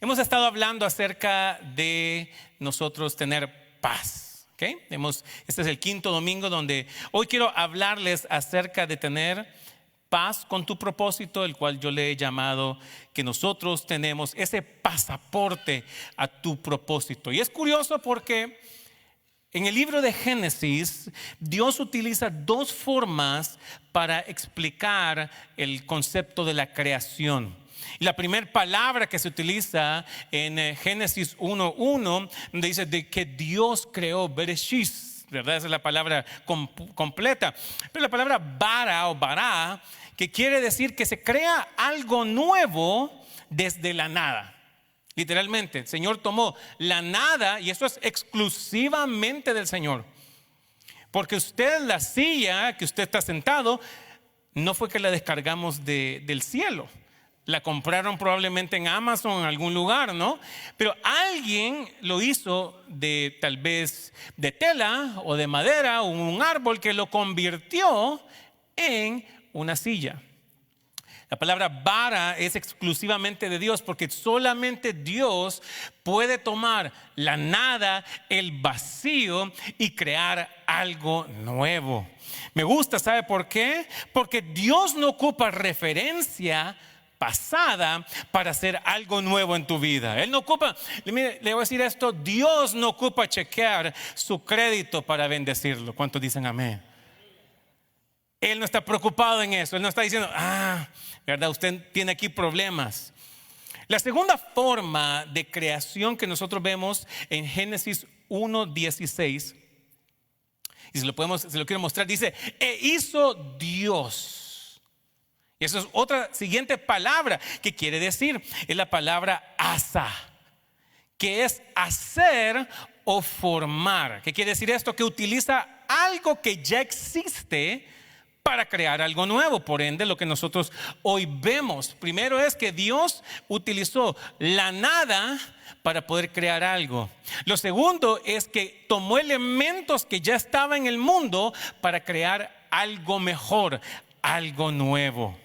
Hemos estado hablando acerca de nosotros tener paz. ¿Okay? Este es el quinto domingo donde hoy quiero hablarles acerca de tener paz con tu propósito, el cual yo le he llamado que nosotros tenemos ese pasaporte a tu propósito. Y es curioso porque en el libro de Génesis, Dios utiliza dos formas para explicar el concepto de la creación. Y la primera palabra que se utiliza en Génesis 1:1, donde dice de que Dios creó, Bereshit, ¿verdad? Esa es la palabra completa. Pero la palabra bara o bará, que quiere decir que se crea algo nuevo desde la nada. Literalmente, el Señor tomó la nada, y eso es exclusivamente del Señor. Porque la silla que usted está sentado, no fue que la descargamos del cielo. La compraron probablemente en Amazon, en algún lugar, ¿no? Pero alguien lo hizo tal vez de tela o de madera o un árbol que lo convirtió en una silla. La palabra vara es exclusivamente de Dios, porque solamente Dios puede tomar la nada, el vacío y crear algo nuevo. Me gusta, ¿sabe por qué? Porque Dios no ocupa referencia pasada para hacer algo nuevo en tu vida. Él no ocupa, mire, le voy a decir esto, Dios no ocupa chequear su crédito para bendecirlo. ¿Cuántos dicen amén? Él no está preocupado en eso. Él no está diciendo, ¿verdad? Usted tiene aquí problemas. La segunda forma de creación que nosotros vemos en Génesis 1:16, y se lo quiero mostrar, dice, e hizo Dios. Y esa es otra siguiente palabra que quiere decir, es la palabra asa, que es hacer o formar. ¿Qué quiere decir esto? Que utiliza algo que ya existe para crear algo nuevo. Por ende, lo que nosotros hoy vemos, primero es que Dios utilizó la nada para poder crear algo. Lo segundo es que tomó elementos que ya estaban en el mundo para crear algo mejor, algo nuevo.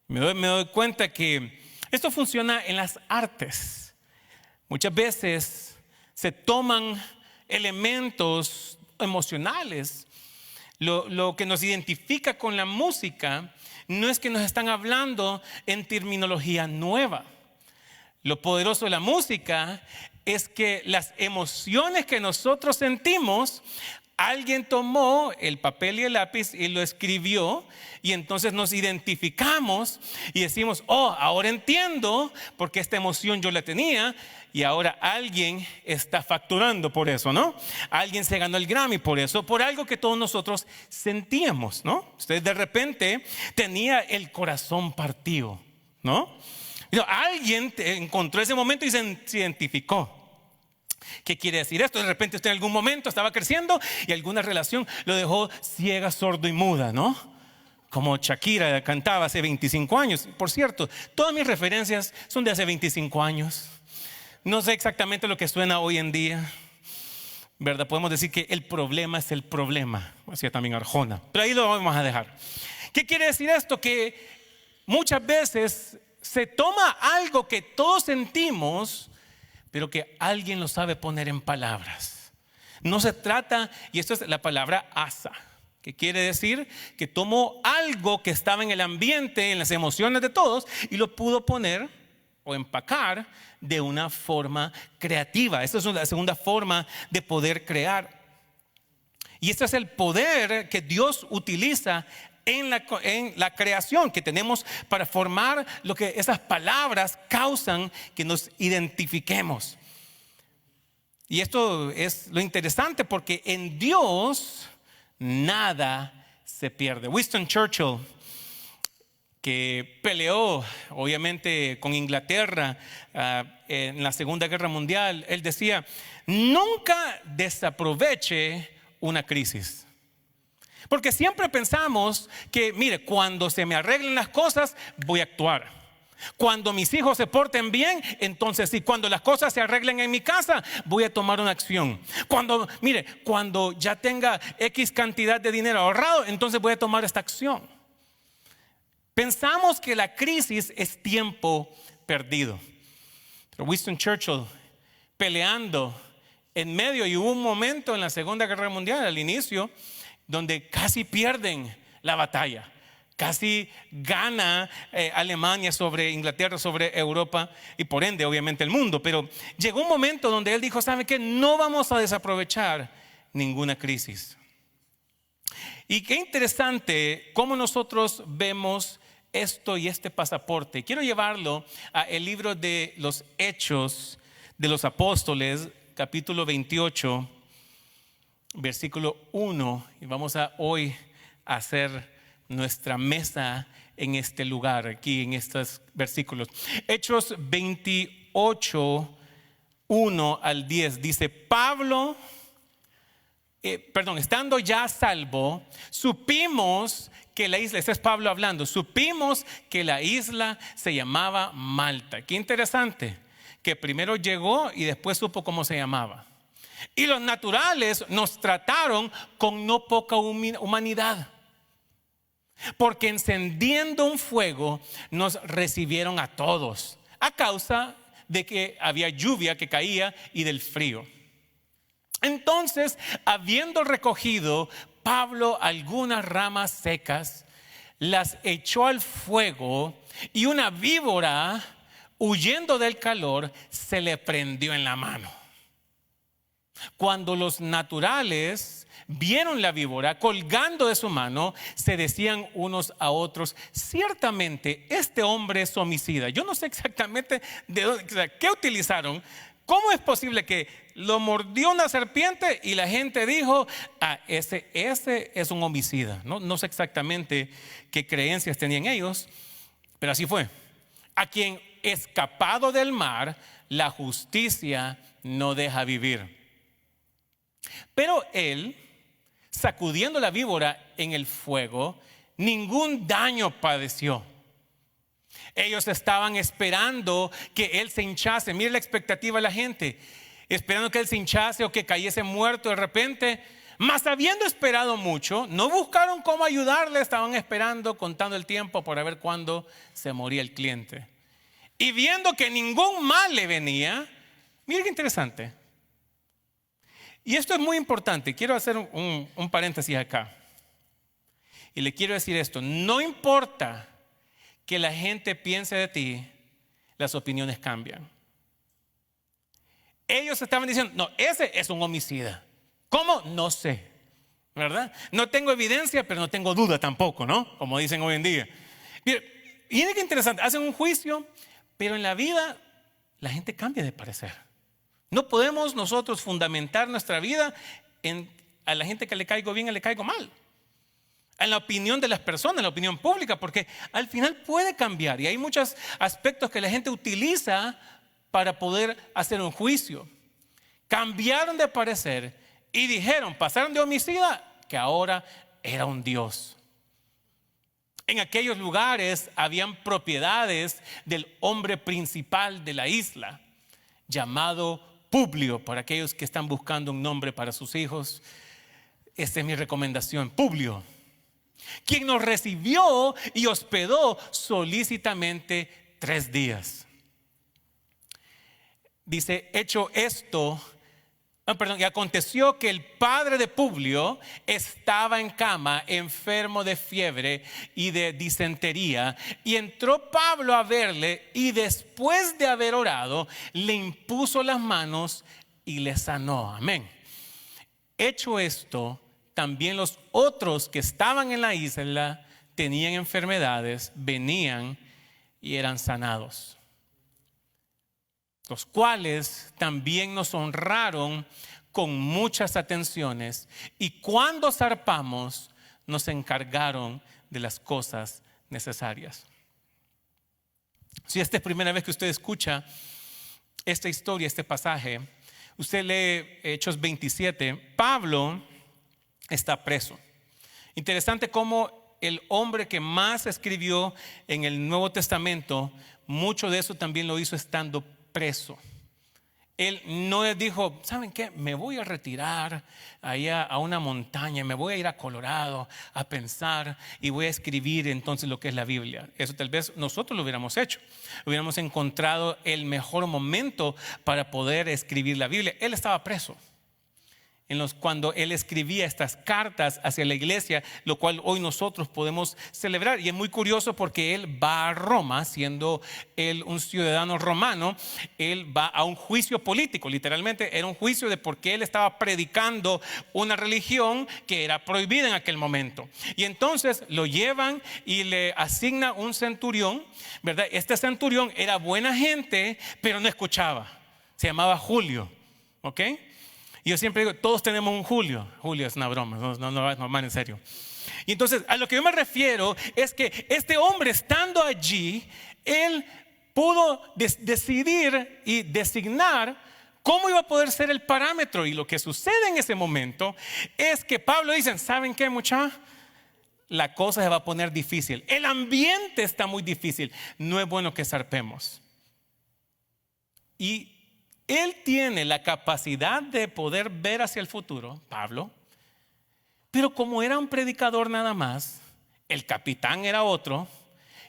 Me doy cuenta que esto funciona en las artes. Muchas veces se toman elementos emocionales. Lo que nos identifica con la música no es que nos están hablando en terminología nueva. Lo poderoso de la música es que las emociones que nosotros sentimos, alguien tomó el papel y el lápiz y lo escribió, y entonces nos identificamos y decimos, ahora entiendo porque esta emoción yo la tenía, y ahora alguien está facturando por eso, ¿no? Alguien se ganó el Grammy por eso, por algo que todos nosotros sentíamos, ¿no? Usted de repente tenía el corazón partido, ¿no? Alguien encontró ese momento y se identificó. ¿Qué quiere decir esto? De repente usted en algún momento estaba creciendo y alguna relación lo dejó ciega, sordo y muda, ¿no? Como Shakira cantaba hace 25 años. Por cierto, todas mis referencias son de hace 25 años. No sé exactamente lo que suena hoy en día, ¿verdad? Podemos decir que el problema es el problema. Hacía también Arjona, pero ahí lo vamos a dejar. ¿Qué quiere decir esto? Que muchas veces se toma algo que todos sentimos, pero que alguien lo sabe poner en palabras. No se trata, y esto es la palabra asa, que quiere decir que tomó algo que estaba en el ambiente, en las emociones de todos, y lo pudo poner o empacar de una forma creativa. Esta es la segunda forma de poder crear. Y este es el poder que Dios utiliza en la creación que tenemos para formar lo que esas palabras causan que nos identifiquemos. Y esto es lo interesante, porque en Dios nada se pierde. Winston Churchill, que peleó obviamente con Inglaterra en la Segunda Guerra Mundial, él decía, nunca desaproveche una crisis. Porque siempre pensamos que, mire, cuando se me arreglen las cosas, voy a actuar. Cuando mis hijos se porten bien, entonces sí. Cuando las cosas se arreglen en mi casa, voy a tomar una acción. Cuando ya tenga X cantidad de dinero ahorrado, entonces voy a tomar esta acción. Pensamos que la crisis es tiempo perdido. Pero Winston Churchill peleando en medio, y hubo un momento en la Segunda Guerra Mundial, al inicio, donde casi pierden la batalla. Casi gana Alemania sobre Inglaterra, sobre Europa y por ende obviamente el mundo. Pero llegó un momento donde él dijo, ¿sabe qué? No vamos a desaprovechar ninguna crisis. Y qué interesante cómo nosotros vemos esto y este pasaporte. Quiero llevarlo al libro de los Hechos de los Apóstoles, capítulo 28, versículo 1. Y vamos a hoy hacer nuestra mesa en este lugar, aquí en estos versículos. Hechos 28, 1 al 10, dice: estando ya a salvo, supimos que la isla, este es Pablo hablando, supimos que la isla se llamaba Malta. Qué interesante, que primero llegó y después supo cómo se llamaba. Y los naturales nos trataron con no poca humanidad, porque encendiendo un fuego nos recibieron a todos, a causa de que había lluvia que caía y del frío. Entonces, habiendo recogido Pablo algunas ramas secas, las echó al fuego, y una víbora, huyendo del calor, se le prendió en la mano. Cuando los naturales vieron la víbora colgando de su mano, se decían unos a otros: ciertamente este hombre es homicida. Yo no sé exactamente qué utilizaron. ¿Cómo es posible que lo mordió una serpiente y la gente dijo: ese es un homicida? No sé exactamente qué creencias tenían ellos, pero así fue. A quien escapado del mar, la justicia no deja vivir. Pero él, sacudiendo la víbora en el fuego, ningún daño padeció. Ellos estaban esperando que él se hinchase. Mire la expectativa de la gente, esperando que él se hinchase o que cayese muerto de repente. Mas habiendo esperado mucho, no buscaron cómo ayudarle. Estaban esperando, contando el tiempo para ver cuándo se moría el cliente. Y viendo que ningún mal le venía, mire qué interesante. Y esto es muy importante. Quiero hacer un paréntesis acá. Y le quiero decir esto: no importa que la gente piense de ti, las opiniones cambian. Ellos estaban diciendo: no, ese es un homicida. ¿Cómo? No sé, ¿verdad? No tengo evidencia, pero no tengo duda tampoco, ¿no? Como dicen hoy en día. Miren qué interesante. Hacen un juicio, pero en la vida la gente cambia de parecer. No podemos nosotros fundamentar nuestra vida a la gente que le caigo bien o le caigo mal, en la opinión de las personas, en la opinión pública, porque al final puede cambiar y hay muchos aspectos que la gente utiliza para poder hacer un juicio. Cambiaron de parecer y dijeron, pasaron de homicida, que ahora era un dios. En aquellos lugares habían propiedades del hombre principal de la isla, llamado Publio. Para aquellos que están buscando un nombre para sus hijos, esta es mi recomendación: Publio, quien nos recibió y hospedó solícitamente 3 días. Dice: hecho esto, y aconteció que el padre de Publio estaba en cama, enfermo de fiebre y de disentería, y entró Pablo a verle, y después de haber orado, le impuso las manos y le sanó. Amén. Hecho esto, también los otros que estaban en la isla tenían enfermedades, venían y eran sanados, los cuales también nos honraron con muchas atenciones, y cuando zarpamos nos encargaron de las cosas necesarias. Si esta es la primera vez que usted escucha esta historia, este pasaje, usted lee Hechos 27, Pablo está preso. Interesante cómo el hombre que más escribió en el Nuevo Testamento, mucho de eso también lo hizo estando preso. Él no dijo, ¿saben qué? Me voy a retirar allá a una montaña, me voy a ir a Colorado a pensar y voy a escribir entonces lo que es la Biblia. Eso tal vez nosotros lo hubiéramos hecho. Hubiéramos encontrado el mejor momento para poder escribir la Biblia. Él estaba preso. Cuando él escribía estas cartas hacia la iglesia, lo cual hoy nosotros podemos celebrar. Y es muy curioso porque él va a Roma, siendo él un ciudadano romano, él va a un juicio político, literalmente era un juicio de por qué él estaba predicando una religión que era prohibida en aquel momento. Y entonces lo llevan y le asigna un centurión, ¿verdad? Este centurión era buena gente, pero no escuchaba. Se llamaba Julio, ¿ok? Y yo siempre digo, todos tenemos un Julio. Julio es una broma, no, en serio. Y entonces, a lo que yo me refiero es que este hombre, estando allí, él pudo decidir y designar cómo iba a poder ser el parámetro. Y lo que sucede en ese momento es que Pablo dice, ¿saben qué, muchachos? La cosa se va a poner difícil. El ambiente está muy difícil. No es bueno que zarpemos. Y él tiene la capacidad de poder ver hacia el futuro, Pablo, pero como era un predicador nada más, el capitán era otro,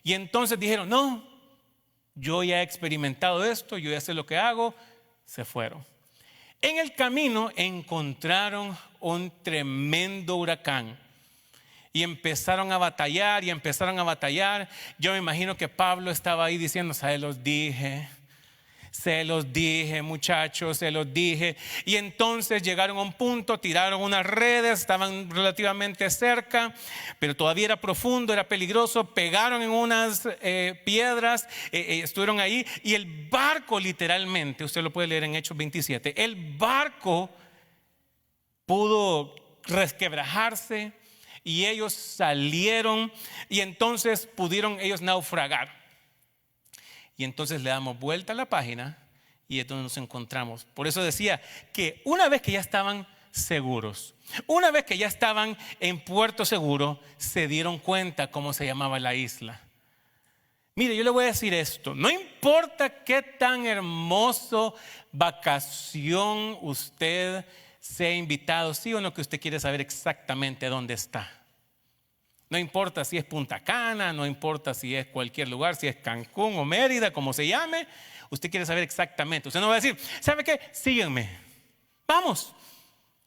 y entonces dijeron, no, yo ya he experimentado esto, yo ya sé lo que hago, se fueron. En el camino encontraron un tremendo huracán y empezaron a batallar Yo me imagino que Pablo estaba ahí diciendo, se los dije, muchachos, se los dije. Y entonces llegaron a un punto, tiraron unas redes, estaban relativamente cerca, pero todavía era profundo, era peligroso. Pegaron en unas piedras, estuvieron ahí. Y el barco, literalmente, usted lo puede leer en Hechos 27, el barco pudo resquebrajarse y ellos salieron y entonces pudieron ellos naufragar. Y entonces le damos vuelta a la página y es donde nos encontramos. Por eso decía que una vez que ya estaban seguros, una vez que ya estaban en puerto seguro, se dieron cuenta cómo se llamaba la isla. Mire, yo le voy a decir esto, no importa qué tan hermoso vacación usted sea invitado, sí o no, que usted quiere saber exactamente dónde está. No importa si es Punta Cana, no importa si es cualquier lugar, si es Cancún o Mérida, como se llame, usted quiere saber exactamente. Usted no va a decir, ¿sabe qué? Síguenme, vamos.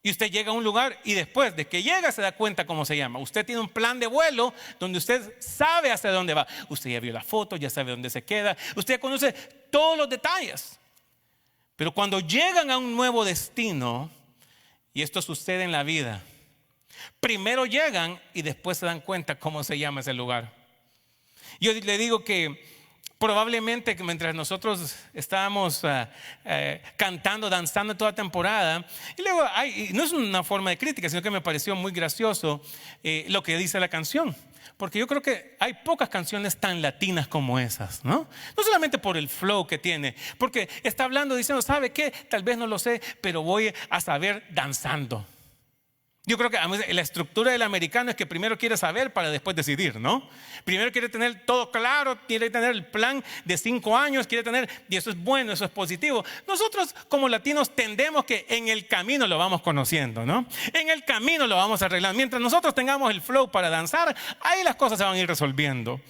Y usted llega a un lugar y después de que llega se da cuenta cómo se llama. Usted tiene un plan de vuelo donde usted sabe hacia dónde va. Usted ya vio la foto, ya sabe dónde se queda. Usted ya conoce todos los detalles. Pero cuando llegan a un nuevo destino, y esto sucede en la vida, primero llegan y después se dan cuenta cómo se llama ese lugar. Yo le digo que probablemente que mientras nosotros estábamos cantando, danzando toda temporada, y luego no es una forma de crítica, sino que me pareció muy gracioso lo que dice la canción. Porque yo creo que hay pocas canciones tan latinas como esas, ¿no? No solamente por el flow que tiene, porque está hablando diciendo, ¿sabe qué? Tal vez no lo sé, pero voy a saber danzando. Yo creo que la estructura del americano es que primero quiere saber para después decidir, ¿no? Primero quiere tener todo claro, quiere tener el plan de 5 años, y eso es bueno, eso es positivo. Nosotros como latinos tendemos que en el camino lo vamos conociendo, ¿no? En el camino lo vamos arreglando. Mientras nosotros tengamos el flow para danzar, ahí las cosas se van a ir resolviendo.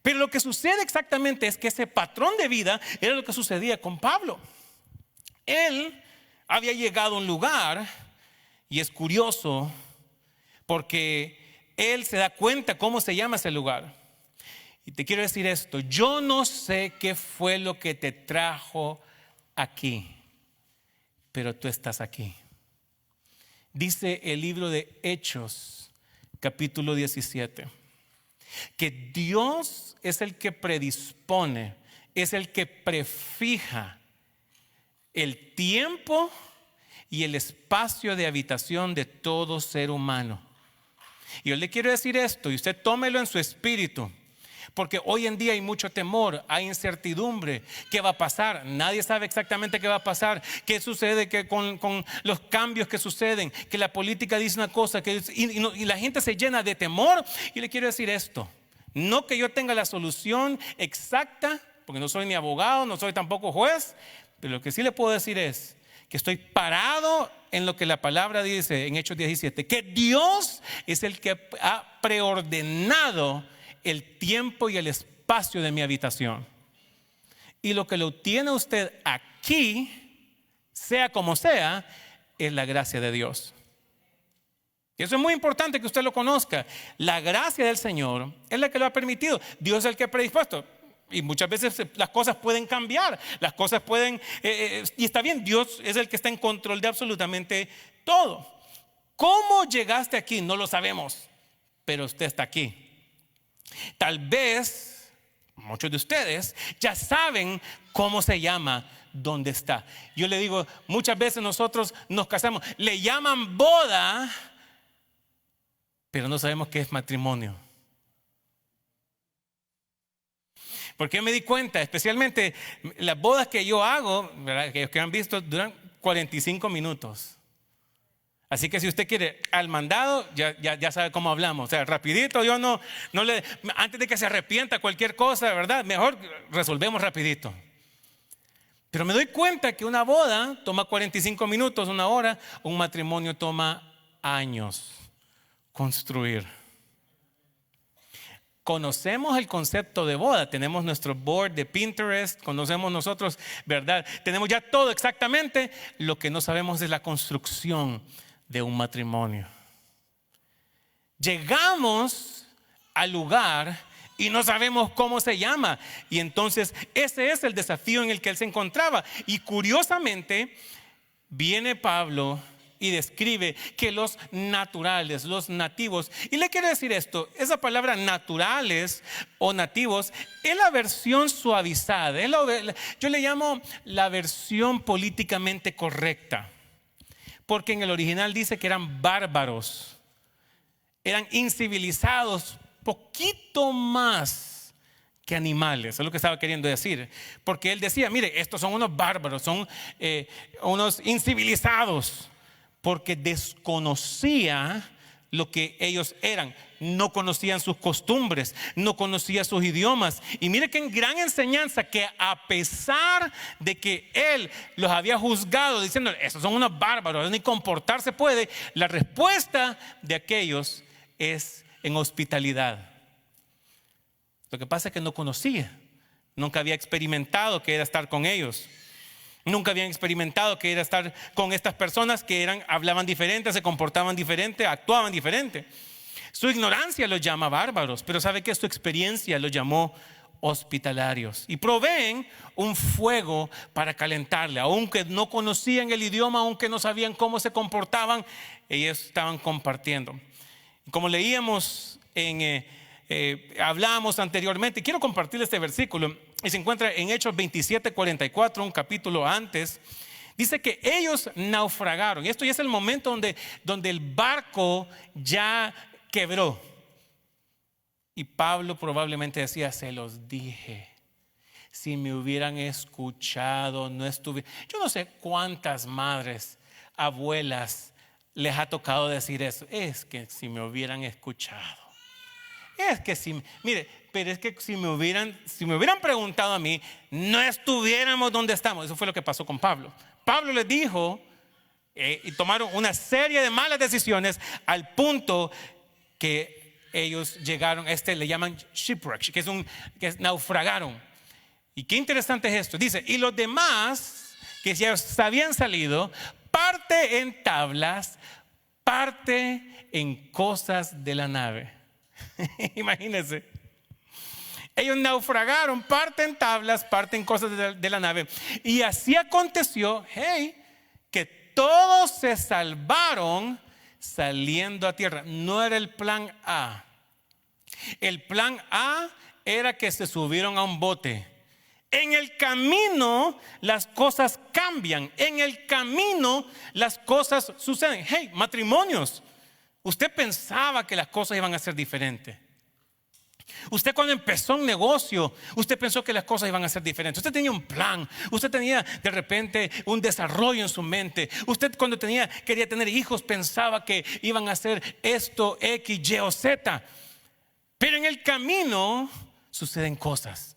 Pero lo que sucede exactamente es que ese patrón de vida era lo que sucedía con Pablo. Él había llegado a un lugar. Y es curioso porque él se da cuenta cómo se llama ese lugar. Y te quiero decir esto, yo no sé qué fue lo que te trajo aquí, pero tú estás aquí. Dice el libro de Hechos, capítulo 17, que Dios es el que predispone, es el que prefija el tiempo y el espacio de habitación de todo ser humano. Y yo le quiero decir esto, y usted tómelo en su espíritu, porque hoy en día hay mucho temor, hay incertidumbre. ¿Qué va a pasar? Nadie sabe exactamente qué va a pasar. ¿Qué sucede con los cambios que suceden? Que la política dice una cosa y la gente se llena de temor. Y le quiero decir esto, no que yo tenga la solución exacta, porque no soy ni abogado, no soy tampoco juez, Pero lo que sí le puedo decir es que estoy parado en lo que la palabra dice en Hechos 17, que Dios es el que ha preordenado el tiempo y el espacio de mi habitación. Y lo que lo tiene usted aquí, sea como sea, es la gracia de Dios. Y eso es muy importante que usted lo conozca. La gracia del Señor es la que lo ha permitido. Dios es el que ha predispuesto. Y muchas veces las cosas pueden cambiar, las cosas pueden, y está bien, Dios es el que está en control de absolutamente todo. ¿Cómo llegaste aquí? No lo sabemos, pero usted está aquí. Tal vez muchos de ustedes ya saben cómo se llama, dónde está. Yo le digo, muchas veces nosotros nos casamos, le llaman boda, pero no sabemos qué es matrimonio. Porque yo me di cuenta, especialmente las bodas que yo hago, ¿verdad? Aquellos que han visto, duran 45 minutos. Así que si usted quiere al mandado, ya sabe cómo hablamos. O sea, rapidito, yo no le, antes de que se arrepienta cualquier cosa, ¿verdad? Mejor resolvemos rapidito. Pero me doy cuenta que una boda toma 45 minutos, una hora, un matrimonio toma años construir. Conocemos el concepto de boda, tenemos nuestro board de Pinterest, conocemos nosotros, ¿verdad? Tenemos ya todo exactamente. Lo que no sabemos es la construcción de un matrimonio. Llegamos al lugar y no sabemos cómo se llama. Y entonces ese es el desafío en el que él se encontraba. Y curiosamente viene Pablo y describe que los naturales, los nativos, y le quiero decir esto, esa palabra naturales o nativos es la versión suavizada, yo le llamo la versión políticamente correcta, porque en el original dice que eran bárbaros, eran incivilizados, poquito más que animales, es lo que estaba queriendo decir, porque él decía, mire, estos son unos bárbaros, son unos incivilizados, porque desconocía lo que ellos eran, no conocían sus costumbres, no conocían sus idiomas. Y mire qué gran enseñanza, que a pesar de que él los había juzgado diciendo, esos son unos bárbaros, ni comportarse puede, la respuesta de aquellos es en hospitalidad. Lo que pasa es que no conocía, nunca había experimentado qué era estar con ellos. Nunca habían experimentado que era estar con estas personas que hablaban diferente, se comportaban diferente, actuaban diferente. Su ignorancia los llama bárbaros, pero sabe que su experiencia los llamó hospitalarios. Y proveen un fuego para calentarle. Aunque no conocían el idioma, aunque no sabían cómo se comportaban, ellos estaban compartiendo. Como leíamos hablábamos anteriormente, quiero compartir este versículo y se encuentra en Hechos 27:44, un capítulo antes. Dice que ellos naufragaron, y esto ya es el momento donde el barco ya quebró. Y Pablo probablemente decía, se los dije, si me hubieran escuchado, no estuviera. Yo no sé cuántas madres, abuelas les ha tocado decir eso. Es que si me hubieran escuchado. Es que pero es que si me hubieran preguntado a mí, no estuviéramos donde estamos. Eso fue lo que pasó con Pablo. Pablo les dijo y tomaron una serie de malas decisiones al punto que ellos llegaron, le llaman shipwreck, que naufragaron. Y qué interesante es esto. Dice, y los demás que ya habían salido, parte en tablas, parte en cosas de la nave. Imagínense, ellos naufragaron, parte en tablas, parte en cosas de la nave. Y así aconteció, que todos se salvaron saliendo a tierra. No era el plan A. El plan A era que se subieron a un bote. En el camino las cosas cambian. En el camino las cosas suceden. Matrimonios. Usted pensaba que las cosas iban a ser diferentes. Usted cuando empezó un negocio, usted pensó que las cosas iban a ser diferentes. Usted tenía un plan, usted tenía de repente un desarrollo en su mente. Usted cuando quería tener hijos pensaba que iban a hacer esto, X, Y o Z. Pero en el camino suceden cosas.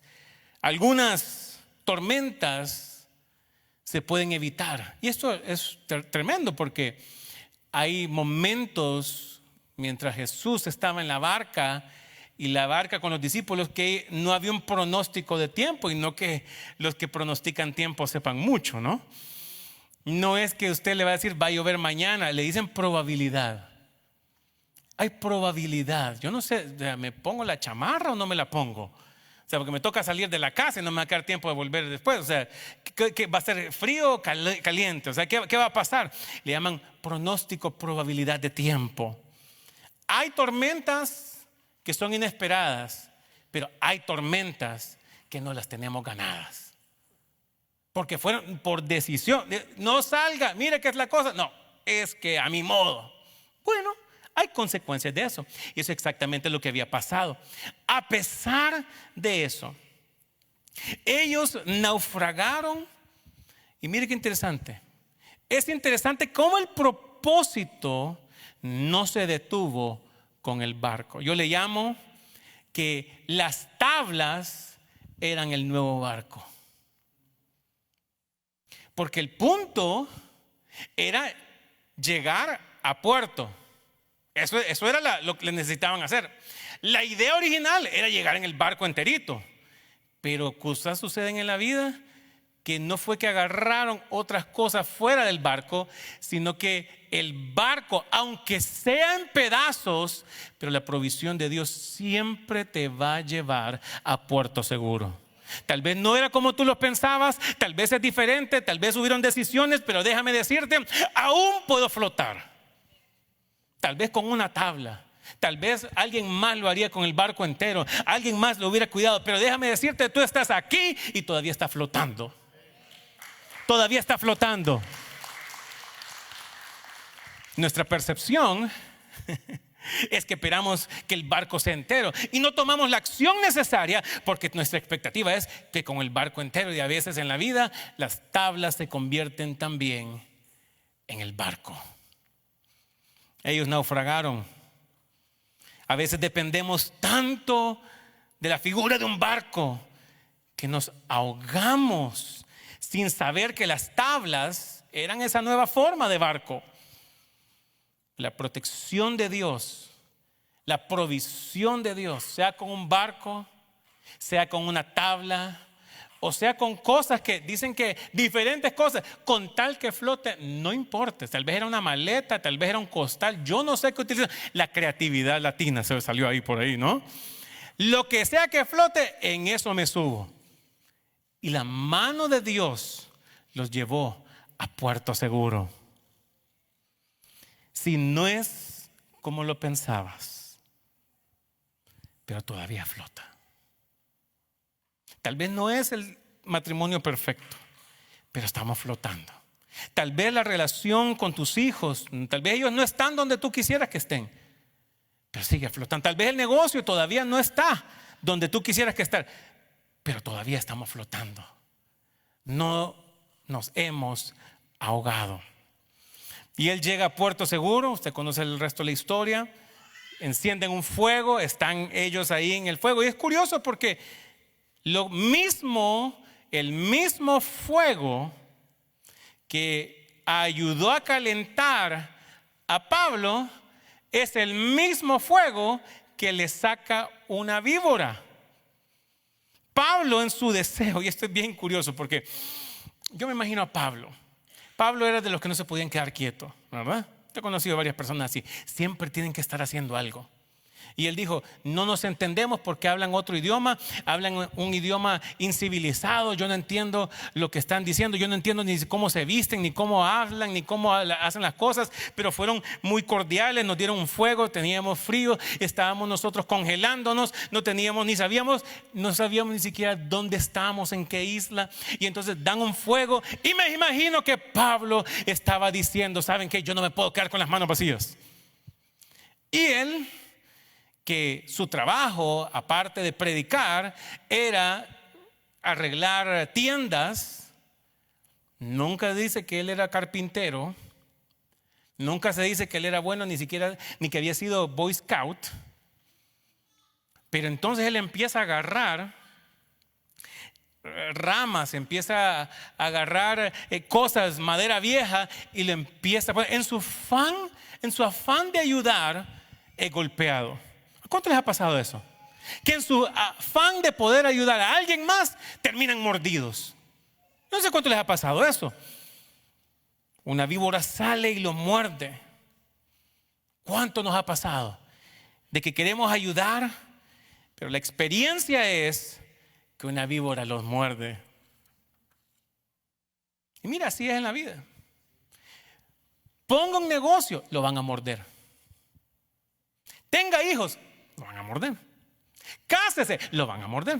Algunas tormentas se pueden evitar. Y esto es tremendo porque hay momentos mientras Jesús estaba en la barca y la barca con los discípulos que no había un pronóstico de tiempo, y no que los que pronostican tiempo sepan mucho, ¿no? No es que usted le va a decir va a llover mañana, le dicen probabilidad. Hay probabilidad. Yo no sé, ¿me pongo la chamarra o no me la pongo? O sea, porque me toca salir de la casa y no me va a quedar tiempo de volver después. O sea, ¿qué va a ser frío o caliente? O sea, ¿qué va a pasar? Le llaman pronóstico, probabilidad de tiempo. Hay tormentas que son inesperadas, pero hay tormentas que no las tenemos ganadas. Porque fueron por decisión. No salga, mire qué es la cosa. No, es que a mi modo. Bueno, hay consecuencias de eso. Y eso es exactamente lo que había pasado. A pesar de eso, ellos naufragaron. Y mire qué interesante. Es interesante cómo el propósito no se detuvo con el barco. Yo le llamo que las tablas eran el nuevo barco. Porque el punto era llegar a puerto. Eso era lo que necesitaban hacer. La idea original era llegar en el barco enterito. Pero cosas suceden en la vida que no fue que agarraron otras cosas fuera del barco, sino que el barco, aunque sea en pedazos, pero la provisión de Dios siempre te va a llevar a puerto seguro. Tal vez no era como tú lo pensabas, tal vez es diferente, tal vez hubieron decisiones, pero déjame decirte, aún puedo flotar. Tal vez con una tabla, tal vez alguien más lo haría con el barco entero, alguien más lo hubiera cuidado, pero déjame decirte, tú estás aquí y todavía está flotando. Todavía está flotando. Nuestra percepción es que esperamos que el barco sea entero y no tomamos la acción necesaria, porque nuestra expectativa es que con el barco entero, y a veces en la vida las tablas se convierten también en el barco. Ellos naufragaron. A veces dependemos tanto de la figura de un barco que nos ahogamos sin saber que las tablas eran esa nueva forma de barco. La protección de Dios, la provisión de Dios, sea con un barco, sea con una tabla, o sea con cosas que dicen que diferentes cosas, con tal que flote, no importa. Tal vez era una maleta, tal vez era un costal, yo no sé qué utilizan. La creatividad latina se salió ahí por ahí, ¿no? Lo que sea que flote, en eso me subo. Y la mano de Dios los llevó a puerto seguro. Si no es como lo pensabas, pero todavía flota. Tal vez no es el matrimonio perfecto, pero estamos flotando. Tal vez la relación con tus hijos, tal vez ellos no están donde tú quisieras que estén, pero sigue flotando. Tal vez el negocio todavía no está donde tú quisieras que esté, pero todavía estamos flotando. No nos hemos ahogado. Y él llega a puerto seguro. Usted conoce el resto de la historia. Encienden un fuego, están ellos ahí en el fuego. Y es curioso porque el mismo fuego que ayudó a calentar a Pablo es el mismo fuego que le saca una víbora. Pablo, en su deseo, y esto es bien curioso porque yo me imagino a Pablo. Pablo era de los que no se podían quedar quietos, ¿verdad? Yo he conocido a varias personas así, siempre tienen que estar haciendo algo. Y él dijo, no nos entendemos porque hablan otro idioma, hablan un idioma incivilizado, yo no entiendo lo que están diciendo, yo no entiendo ni cómo se visten, ni cómo hablan, ni cómo hacen las cosas, pero fueron muy cordiales, nos dieron un fuego, teníamos frío, estábamos nosotros congelándonos, no sabíamos ni siquiera dónde estábamos, en qué isla, y entonces dan un fuego, y me imagino que Pablo estaba diciendo, ¿saben qué? Yo no me puedo quedar con las manos vacías. Y él, que su trabajo, aparte de predicar, era arreglar tiendas. Nunca dice que él era carpintero, nunca se dice que él era bueno, ni siquiera ni que había sido Boy Scout. Pero entonces él empieza a agarrar ramas, empieza a agarrar cosas, madera vieja, y le empieza a poner. En su afán de ayudar, es golpeado. ¿A cuánto les ha pasado eso? Que en su afán de poder ayudar a alguien más, terminan mordidos. No sé cuánto les ha pasado eso. Una víbora sale y lo muerde. ¿Cuánto nos ha pasado? De que queremos ayudar, pero la experiencia es que una víbora los muerde. Y mira, así es en la vida. Ponga un negocio, lo van a morder. Tenga hijos, lo van a morder. Cásese, lo van a morder.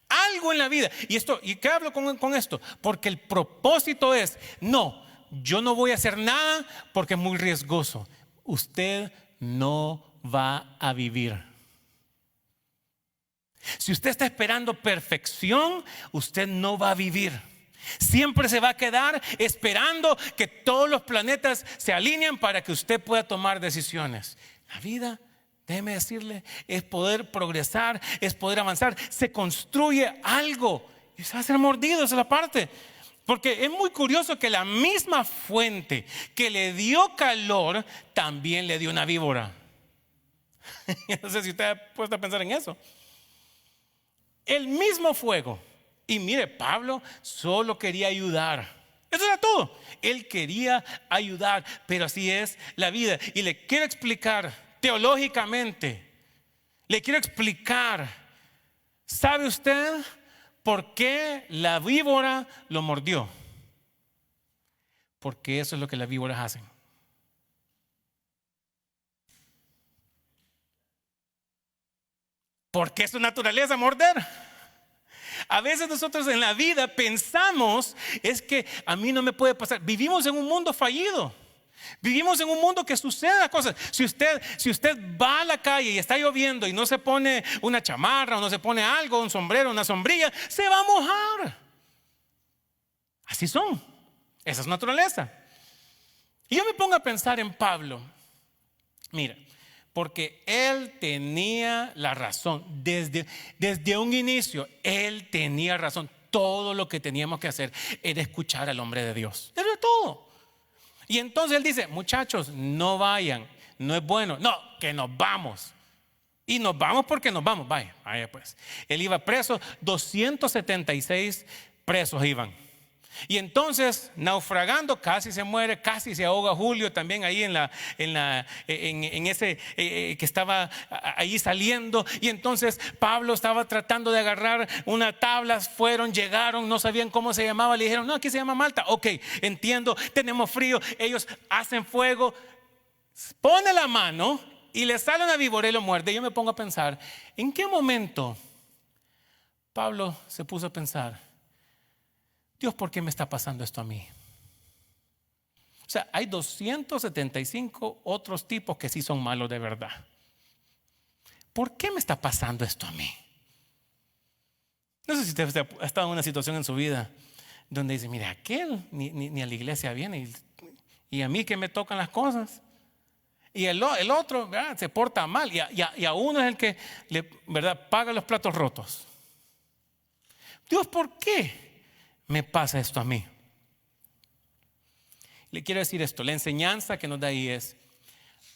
Algo en la vida. ¿Y qué hablo con esto? Porque el propósito es, no, yo no voy a hacer nada porque es muy riesgoso. Usted no va a vivir. Si usted está esperando perfección, usted no va a vivir. Siempre se va a quedar esperando que todos los planetas se alineen para que usted pueda tomar decisiones. La vida, déjeme decirle, es poder progresar, es poder avanzar. Se construye algo y se va a ser mordido, esa es la parte. Porque es muy curioso que la misma fuente que le dio calor también le dio una víbora. No sé si usted ha puesto a pensar en eso. El mismo fuego. Y mire, Pablo solo quería ayudar. Eso era todo. Él quería ayudar, pero así es la vida. Y le quiero explicar teológicamente. Le quiero explicar. ¿Sabe usted por qué la víbora lo mordió? Porque eso es lo que las víboras hacen. Porque es su naturaleza morder. A veces nosotros en la vida pensamos, es que a mí no me puede pasar. Vivimos en un mundo fallido. Vivimos en un mundo que suceda cosas. Si usted va a la calle y está lloviendo y no se pone una chamarra o no se pone algo, un sombrero, una sombrilla, se va a mojar. Así son. Esa es naturaleza. Y yo me pongo a pensar en Pablo. Mira, porque él tenía la razón. Desde un inicio, él tenía razón. Todo lo que teníamos que hacer era escuchar al hombre de Dios. Eso es todo. Y entonces él dice, muchachos, no vayan, no es bueno. No, que nos vamos. Y nos vamos porque nos vamos. Vaya pues. Él iba preso, 276 presos iban. Y entonces, naufragando, casi se muere, casi se ahoga Julio también ahí en ese que estaba ahí saliendo. Y entonces Pablo estaba tratando de agarrar una tabla, llegaron, no sabían cómo se llamaba, le dijeron, no, aquí se llama Malta. Ok, entiendo, tenemos frío, ellos hacen fuego, pone la mano y le sale una víbora y lo muerde. Yo me pongo a pensar, ¿en qué momento Pablo se puso a pensar, Dios, ¿por qué me está pasando esto a mí? O sea, hay 275 otros tipos que sí son malos de verdad. ¿Por qué me está pasando esto a mí? No sé si usted ha estado en una situación en su vida donde dice, mire, aquel ni a la iglesia viene y a mí que me tocan las cosas. Y el otro, ¿verdad?, se porta mal y a uno es el que ¿verdad?, paga los platos rotos. Dios, ¿por qué me pasa esto a mí? Le quiero decir esto, la enseñanza que nos da ahí es,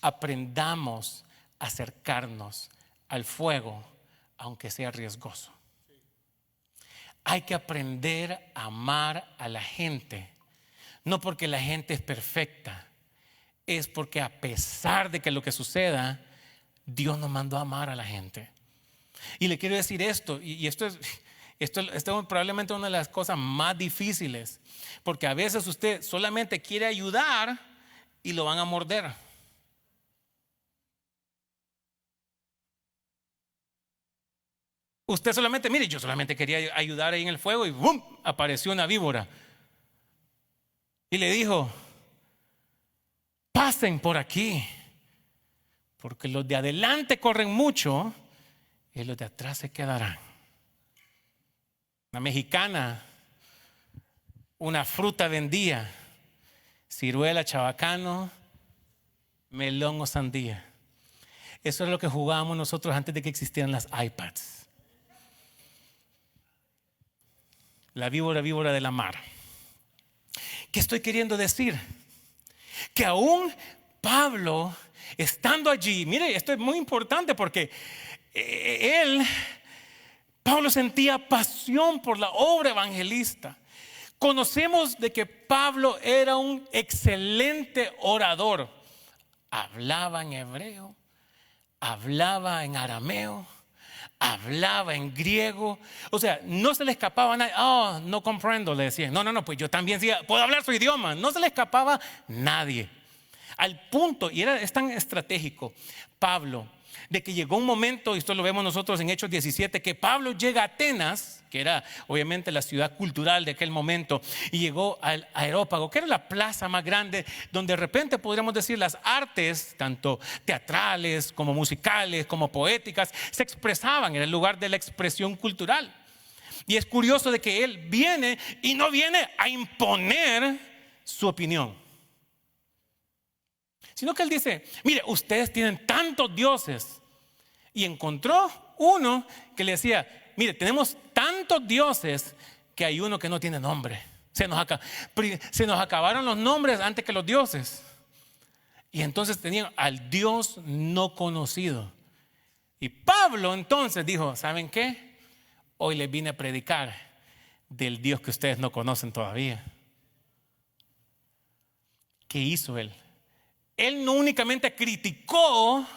aprendamos a acercarnos al fuego, aunque sea riesgoso. Hay que aprender a amar a la gente, no porque la gente es perfecta, es porque a pesar de que lo que suceda, Dios nos mandó a amar a la gente. Y le quiero decir esto, y esto es probablemente una de las cosas más difíciles, porque a veces usted solamente quiere ayudar y lo van a morder. Usted solamente, mire, yo solamente quería ayudar ahí en el fuego y ¡bum!, apareció una víbora. Y le dijo, pasen por aquí, porque los de adelante corren mucho y los de atrás se quedarán. Una mexicana, una fruta vendía, ciruela, chabacano, melón o sandía. Eso es lo que jugábamos nosotros antes de que existieran las iPads. la víbora, víbora de la mar. ¿Qué estoy queriendo decir? Que aún Pablo, estando allí, mire, esto es muy importante porque Pablo sentía pasión por la obra evangelista. Conocemos de que Pablo era un excelente orador. Hablaba en hebreo, hablaba en arameo, hablaba en griego. O sea, no se le escapaba a nadie. Oh, no comprendo, le decían. No, pues yo también sí, puedo hablar su idioma. No se le escapaba nadie. Al punto, y es tan estratégico Pablo, de que llegó un momento, y esto lo vemos nosotros en Hechos 17, que Pablo llega a Atenas, que era obviamente la ciudad cultural de aquel momento, y llegó al Areópago, que era la plaza más grande, donde de repente podríamos decir las artes, tanto teatrales como musicales, como poéticas, se expresaban, era el lugar de la expresión cultural. Y es curioso de que él viene y no viene a imponer su opinión, sino que él dice, mire, ustedes tienen tantos dioses. Y encontró uno que le decía, mire, tenemos tantos dioses que hay uno que no tiene nombre. Se nos acabaron los nombres antes que los dioses. Y entonces tenían al Dios no conocido. Y Pablo entonces dijo, ¿saben qué? Hoy les vine a predicar del Dios que ustedes no conocen todavía. ¿Qué hizo él? Él no únicamente criticó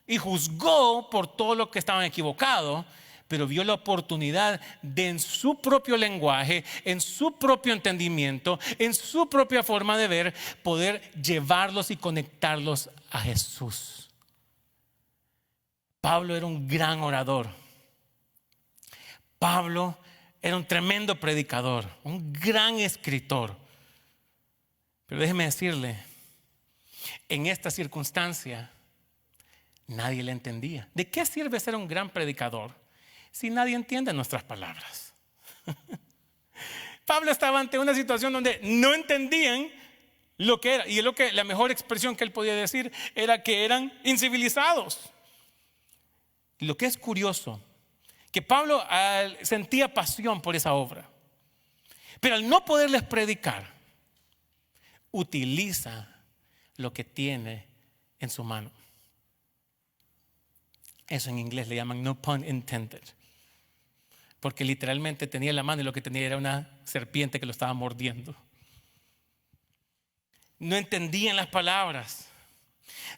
y juzgó por todo lo que estaban equivocados, pero vio la oportunidad de, en su propio lenguaje, en su propio entendimiento, en su propia forma de ver, poder llevarlos y conectarlos a Jesús. Pablo era un gran orador. Pablo era un tremendo predicador, un gran escritor. Pero déjeme decirle, en esta circunstancia nadie le entendía. ¿De qué sirve ser un gran predicador si nadie entiende nuestras palabras? Pablo estaba ante una situación donde no entendían lo que era, y la mejor expresión que él podía decir era que eran incivilizados. Lo que es curioso, que Pablo sentía pasión por esa obra, pero al no poderles predicar, utiliza lo que tiene en su mano. Eso en inglés le llaman no pun intended, porque literalmente tenía en la mano y lo que tenía era una serpiente que lo estaba mordiendo. No entendían las palabras.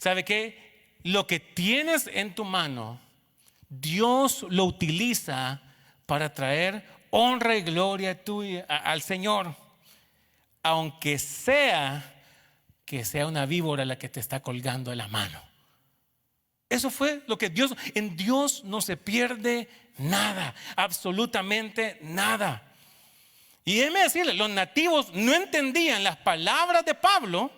¿Sabe qué? Lo que tienes en tu mano, Dios lo utiliza para traer honra y gloria tuya al Señor, aunque sea que sea una víbora la que te está colgando de la mano. Eso fue lo que en Dios no se pierde nada, absolutamente nada. Y déjeme decirle, los nativos no entendían las palabras de Pablo,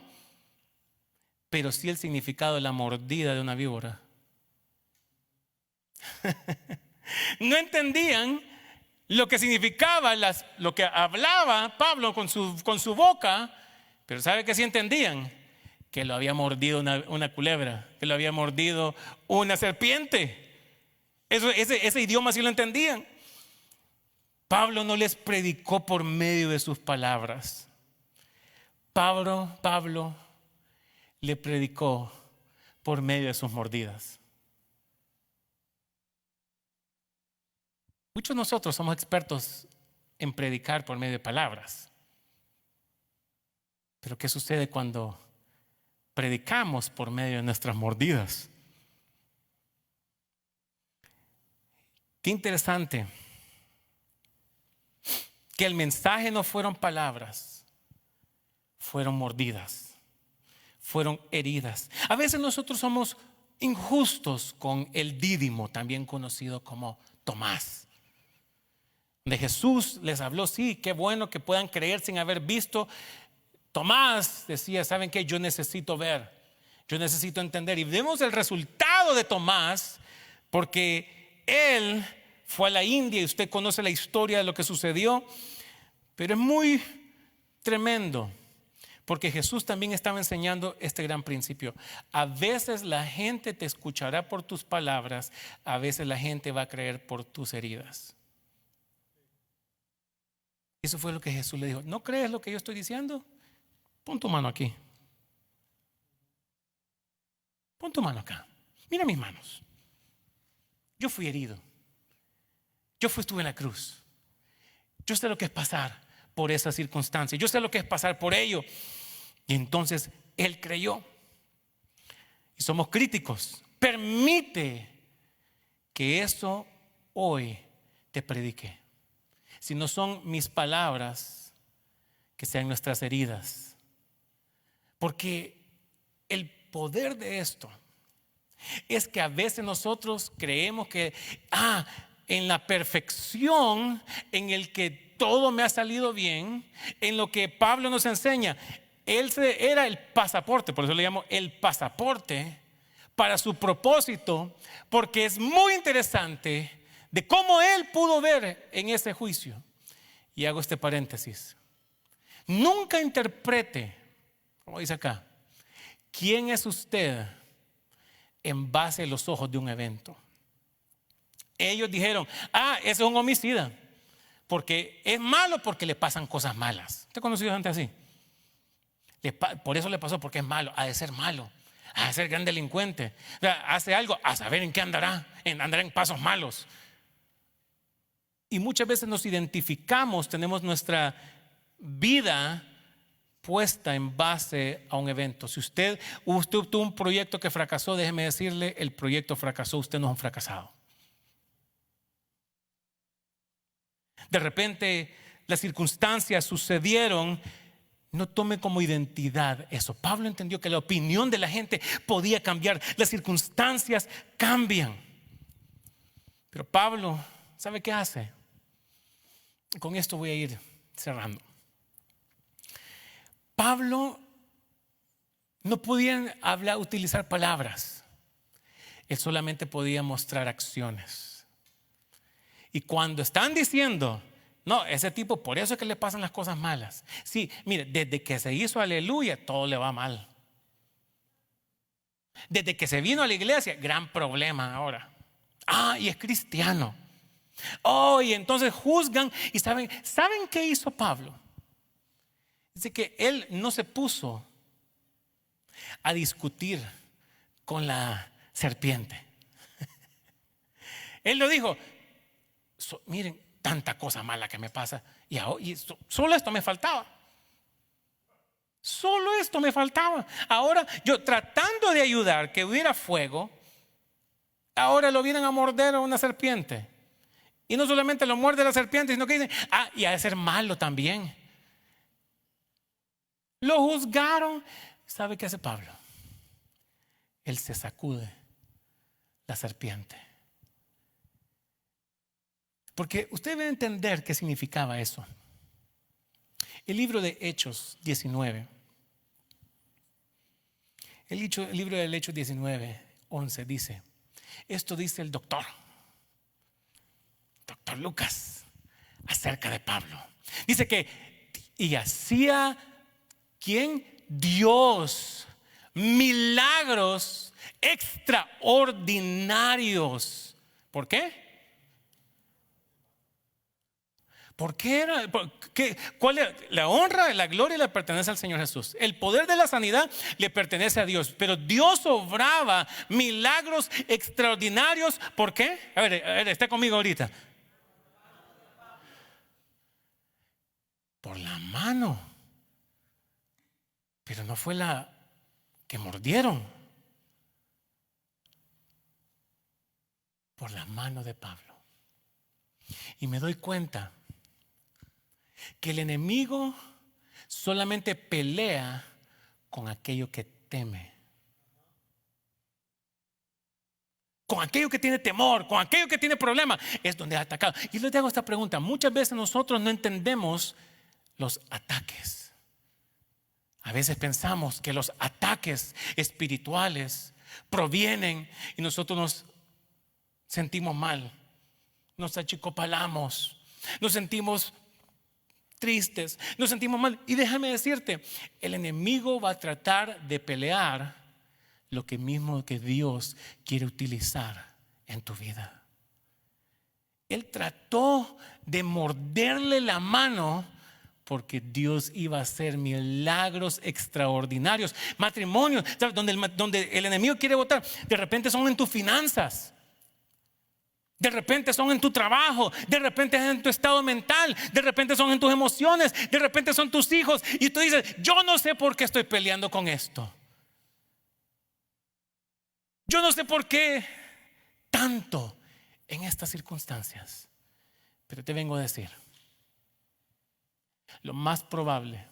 pero sí el significado de la mordida de una víbora. No entendían lo que significaba lo que hablaba Pablo con su boca, pero ¿sabe qué sí entendían? Que lo había mordido una culebra, que lo había mordido una serpiente. Ese idioma sí lo entendían. Pablo no les predicó por medio de sus palabras. Pablo le predicó por medio de sus mordidas. Muchos de nosotros somos expertos en predicar por medio de palabras. Pero ¿qué sucede cuando predicamos por medio de nuestras mordidas? Qué interesante que el mensaje no fueron palabras, fueron mordidas, fueron heridas. A veces nosotros somos injustos con el Dídimo, también conocido como Tomás. De Jesús les habló, sí, qué bueno que puedan creer sin haber visto. Tomás decía, ¿saben qué? Yo necesito ver, yo necesito entender. Y vemos el resultado de Tomás, porque él fue a la India y usted conoce la historia de lo que sucedió. Pero es muy tremendo, porque Jesús también estaba enseñando este gran principio. A veces la gente te escuchará por tus palabras, a veces la gente va a creer por tus heridas. Eso fue lo que Jesús le dijo. ¿No crees lo que yo estoy diciendo? Pon tu mano aquí. Pon tu mano acá. Mira mis manos. Yo fui herido. Estuve en la cruz. Yo sé lo que es pasar por esas circunstancias. Yo sé lo que es pasar por ello. Y entonces Él creyó. Y somos críticos. Permite que eso hoy te predique. Si no son mis palabras, que sean nuestras heridas. Porque el poder de esto es que a veces nosotros creemos que en la perfección, en el que todo me ha salido bien, en lo que Pablo nos enseña, él era el pasaporte, por eso le llamo el pasaporte para su propósito, porque es muy interesante de cómo él pudo ver en ese juicio. Y hago este paréntesis. Nunca interprete, como dice acá, quién es usted en base a los ojos de un evento. Ellos dijeron, ese es un homicida, porque es malo porque le pasan cosas malas. ¿Usted ha conocido gente así? Por eso le pasó, porque es malo. Ha de ser malo, ha de ser gran delincuente. O sea, hace algo, a saber en qué andará. Andará en pasos malos. Y muchas veces nos identificamos, tenemos nuestra vida puesta en base a un evento. Si usted tuvo un proyecto que fracasó, déjeme decirle, el proyecto fracasó, usted no es un fracasado. De repente las circunstancias sucedieron, no tome como identidad eso. Pablo entendió que la opinión de la gente podía cambiar, las circunstancias cambian. Pero Pablo, ¿sabe qué hace? Con esto voy a ir cerrando. Pablo no podía utilizar palabras. Él solamente podía mostrar acciones. Y cuando están diciendo, no, ese tipo, por eso es que le pasan las cosas malas. Sí, mire, desde que se hizo aleluya, todo le va mal. Desde que se vino a la iglesia, gran problema ahora. Y es cristiano. Y entonces juzgan. Y ¿saben qué hizo Pablo? Dice que él no se puso a discutir con la serpiente. Él lo dijo, miren, tanta cosa mala que me pasa. Y solo esto me faltaba. Solo esto me faltaba. Ahora yo tratando de ayudar que hubiera fuego, ahora lo vienen a morder a una serpiente. Y no solamente lo muerde la serpiente, sino que dicen, y ha de ser malo también. Lo juzgaron. ¿Sabe qué hace Pablo? Él se sacude la serpiente. Porque usted debe entender qué significaba eso. El libro de Hechos 19. El libro de Hechos 19, 11 dice, esto dice el doctor Lucas, acerca de Pablo. Dice que, y hacía, ¿quién? Dios, milagros extraordinarios. ¿Por qué? ¿Por qué era? ¿Cuál era? La honra, la gloria le pertenece al Señor Jesús. El poder de la sanidad le pertenece a Dios. Pero Dios obraba milagros extraordinarios. ¿Por qué? A ver, está conmigo ahorita. Por la mano. Pero no fue la que mordieron. Por la mano de Pablo. Y me doy cuenta que el enemigo solamente pelea con aquello que teme, con aquello que tiene temor, con aquello que tiene problemas, es donde ha atacado. Y les hago esta pregunta: muchas veces nosotros no entendemos los ataques. A veces pensamos que los ataques espirituales provienen y nosotros nos sentimos mal, nos achicopalamos, nos sentimos tristes, nos sentimos mal. Y déjame decirte, el enemigo va a tratar de pelear lo que mismo que Dios quiere utilizar en tu vida. Él trató de morderle la mano porque Dios iba a hacer milagros extraordinarios. Matrimonios, ¿sabes? Donde el enemigo quiere votar, de repente son en tus finanzas. De repente son en tu trabajo, de repente es en tu estado mental, de repente son en tus emociones, de repente son tus hijos. Y tú dices, yo no sé por qué estoy peleando con esto. Yo no sé por qué tanto en estas circunstancias. Pero te vengo a decir, lo más probable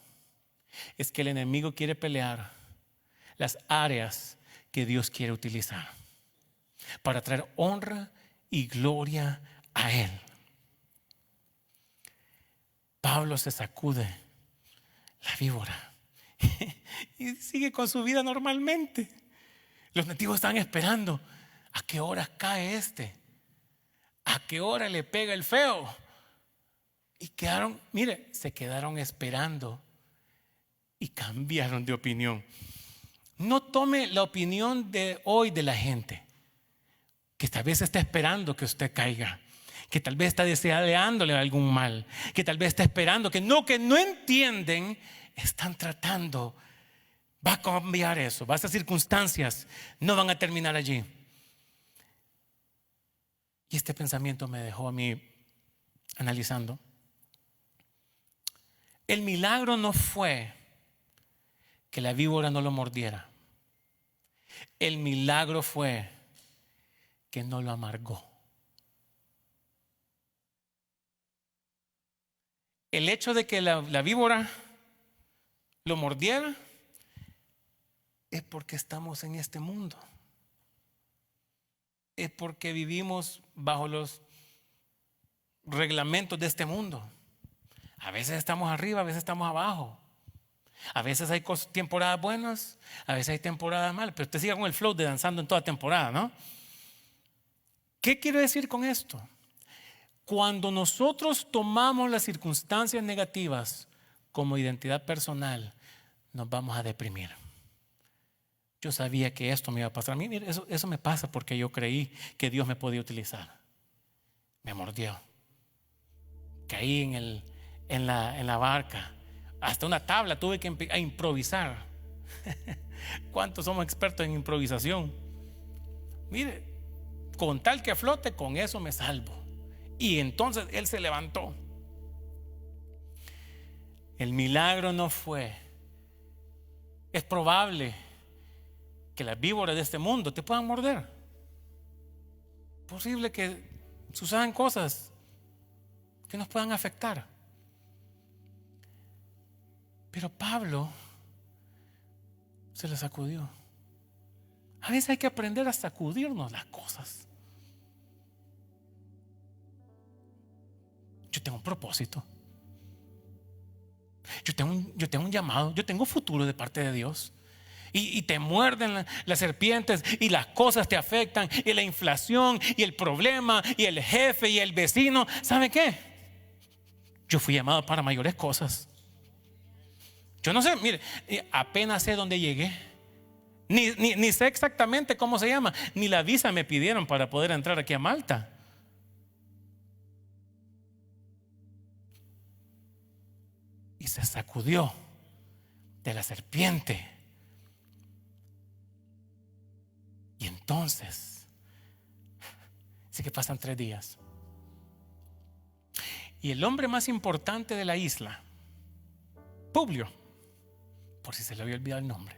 es que el enemigo quiere pelear las áreas que Dios quiere utilizar para traer honra y gloria a Él. Pablo se sacude la víbora y sigue con su vida normalmente. Los nativos están esperando a qué hora cae a qué hora le pega el feo. Y se quedaron esperando y cambiaron de opinión. No tome la opinión de hoy de la gente, que tal vez está esperando que usted caiga, que tal vez está deseándole algún mal, que tal vez está esperando que no entienden, están tratando. Va a cambiar eso, esas circunstancias no van a terminar allí. Y este pensamiento me dejó a mí analizando. El milagro no fue que la víbora no lo mordiera. El milagro fue que no lo amargó. El hecho de que la víbora lo mordiera es porque estamos en este mundo. Es porque vivimos bajo los reglamentos de este mundo. A veces estamos arriba, a veces estamos abajo. A veces hay temporadas buenas, a veces hay temporadas malas. Pero usted siga con el flow de danzando en toda temporada, ¿no? ¿Qué quiero decir con esto? Cuando nosotros tomamos las circunstancias negativas como identidad personal, nos vamos a deprimir. Yo sabía que esto me iba a pasar a mí. Mire, eso me pasa porque yo creí que Dios me podía utilizar. Me mordió. Caí en la barca. Hasta una tabla tuve que improvisar. ¿Cuántos somos expertos en improvisación? Mire, con tal que flote, con eso me salvo. Y entonces él se levantó. El milagro no fue. Es probable que las víboras de este mundo te puedan morder. Posible que sucedan cosas que nos puedan afectar. Pero Pablo se le sacudió. A veces hay que aprender a sacudirnos las cosas. Yo tengo un propósito. Yo tengo un llamado. Yo tengo futuro de parte de Dios. Y te muerden las serpientes y las cosas te afectan, y la inflación y el problema y el jefe y el vecino. ¿Sabe qué? Yo fui llamado para mayores cosas. Yo no sé, mire, apenas sé dónde llegué. Ni sé exactamente cómo se llama. Ni la visa me pidieron para poder entrar aquí a Malta. Y se sacudió de la serpiente. Y entonces, sí que pasan 3 días. Y el hombre más importante de la isla, Publio, por si se le había olvidado el nombre,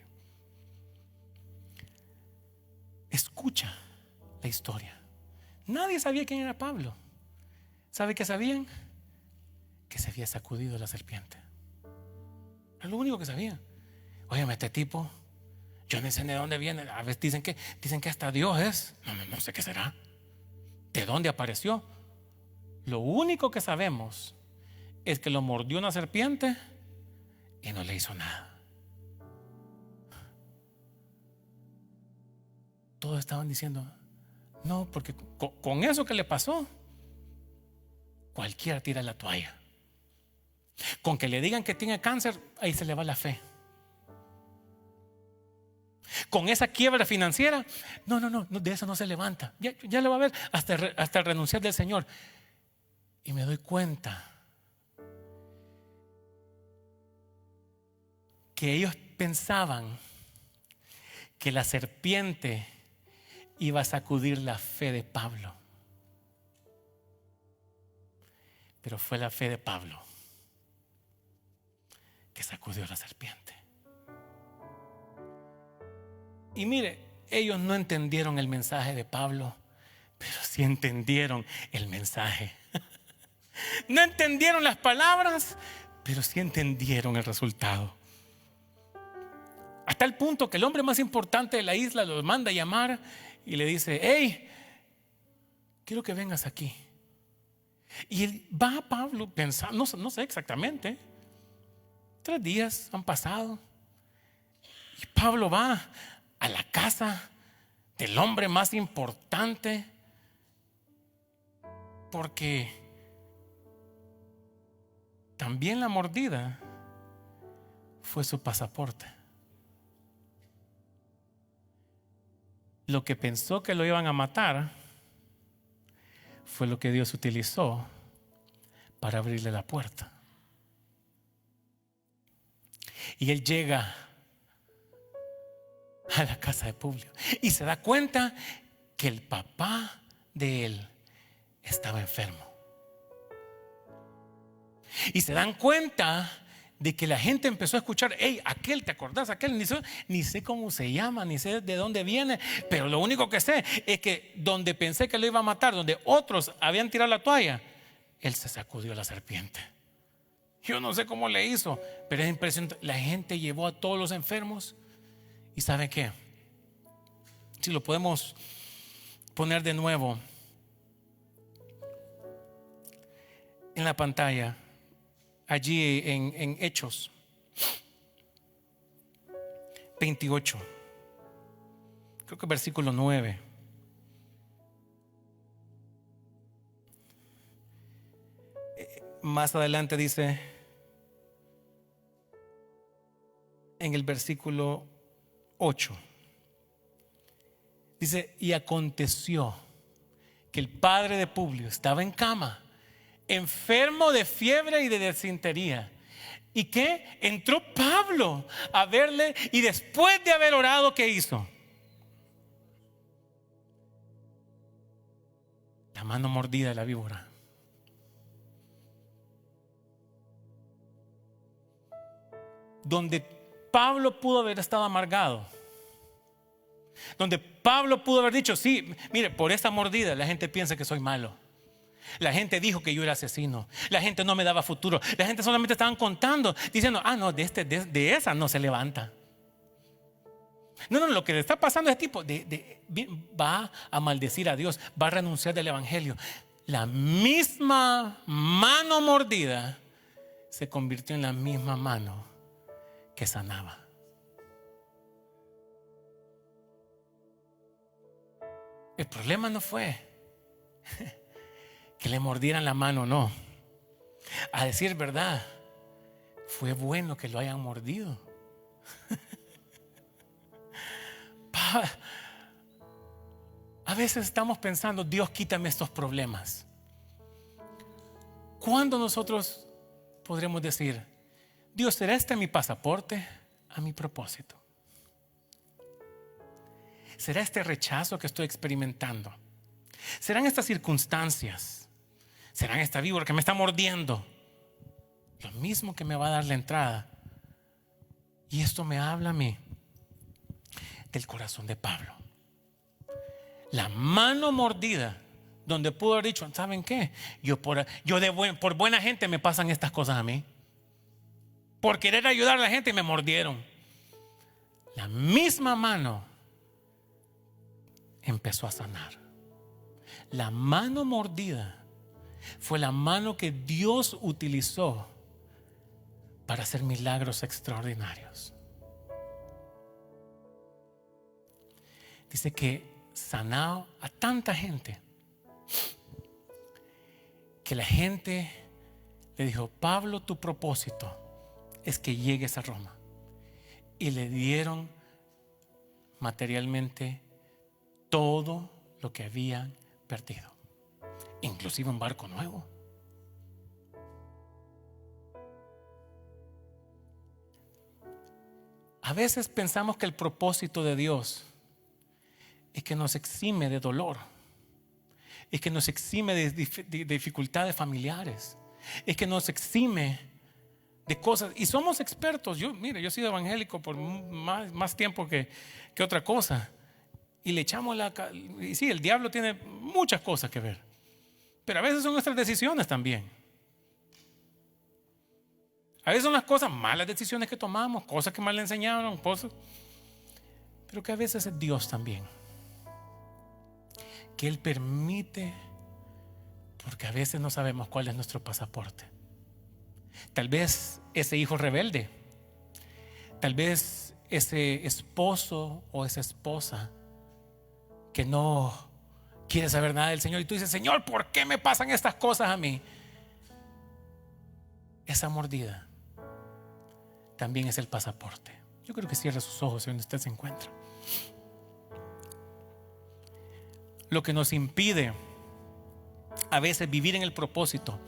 escucha la historia. Nadie sabía quién era Pablo. ¿Sabe qué sabían? Que se había sacudido la serpiente. Es lo único que sabían. Óyeme, este tipo, yo no sé de dónde viene. A veces dicen que hasta Dios es. No sé qué será. ¿De dónde apareció? Lo único que sabemos es que lo mordió una serpiente y no le hizo nada. Todos estaban diciendo, no, porque con eso que le pasó, cualquiera tira la toalla. Con que le digan que tiene cáncer, ahí se le va la fe. Con esa quiebra financiera, no, de eso no se levanta. Ya lo va a ver hasta renunciar del Señor. Y me doy cuenta que ellos pensaban que la serpiente iba a sacudir la fe de Pablo. Pero fue la fe de Pablo que sacudió a la serpiente. Y mire, ellos no entendieron el mensaje de Pablo, pero sí entendieron el mensaje. No entendieron las palabras, pero sí entendieron el resultado. Hasta el punto que el hombre más importante de la isla los manda a llamar y le dice: hey, quiero que vengas aquí. Y él va a Pablo pensando, no sé exactamente, 3 días han pasado, y Pablo va a la casa del hombre más importante, porque también la mordida fue su pasaporte. Lo que pensó que lo iban a matar fue lo que Dios utilizó para abrirle la puerta. Y él llega a la casa de Publio y se da cuenta que el papá de él estaba enfermo. Y se dan cuenta de que la gente empezó a escuchar: hey, aquel, ¿te acordás? Aquel, ni sé cómo se llama, ni sé de dónde viene, pero lo único que sé es que donde pensé que lo iba a matar, donde otros habían tirado la toalla, él se sacudió la serpiente. Yo no sé cómo le hizo, pero es impresionante. La gente llevó a todos los enfermos. ¿Y sabe qué? Si lo podemos poner de nuevo en la pantalla, allí en Hechos 28, creo que versículo 9. Más adelante dice, en el versículo 8, dice: y aconteció que el padre de Publio estaba en cama, enfermo de fiebre y de desintería. ¿Y qué? Entró Pablo a verle, y después de haber orado, ¿qué hizo? La mano mordida de la víbora. Donde Pablo pudo haber estado amargado, donde Pablo pudo haber dicho: sí, mire, por esta mordida la gente piensa que soy malo. La gente dijo que yo era asesino. La gente no me daba futuro. La gente solamente estaban contando, diciendo: ah, no, de esa no se levanta. No, lo que le está pasando a este tipo va a maldecir a Dios, va a renunciar del evangelio. La misma mano mordida se convirtió en la misma mano que sanaba. El problema no fue que le mordieran la mano, no. A decir verdad, fue bueno que lo hayan mordido. A veces estamos pensando: Dios, quítame estos problemas. ¿Cuándo nosotros podremos decir: Dios, ¿será este mi pasaporte a mi propósito? ¿Será este rechazo que estoy experimentando? ¿Serán estas circunstancias? ¿Serán esta víbora que me está mordiendo lo mismo que me va a dar la entrada? Y esto me habla a mí del corazón de Pablo. La mano mordida, donde pudo haber dicho: ¿saben qué? Por buena gente me pasan estas cosas a mí. Por querer ayudar a la gente me mordieron. La misma mano empezó a sanar. La mano mordida fue la mano que Dios utilizó para hacer milagros extraordinarios. Dice que sanó a tanta gente que la gente le dijo: Pablo, tu propósito es que llegues a Roma. Y le dieron materialmente todo lo que habían perdido, inclusive un barco nuevo. A veces pensamos que el propósito de Dios es que nos exime de dolor, es que nos exime de dificultades familiares, es que nos exime de cosas. Y somos expertos. Yo he sido evangélico por más tiempo que otra cosa. Y le echamos y sí, el diablo tiene muchas cosas que ver. Pero a veces son nuestras decisiones también. A veces son las cosas, malas decisiones que tomamos, cosas que mal le enseñaron, cosas. Pero que a veces es Dios también. Que Él permite, porque a veces no sabemos cuál es nuestro pasaporte. Tal vez ese hijo rebelde, tal vez ese esposo o esa esposa que no quiere saber nada del Señor, y tú dices: Señor, ¿por qué me pasan estas cosas a mí? Esa mordida también es el pasaporte. Yo creo que cierre sus ojos donde usted se encuentra. Lo que nos impide a veces vivir en el propósito,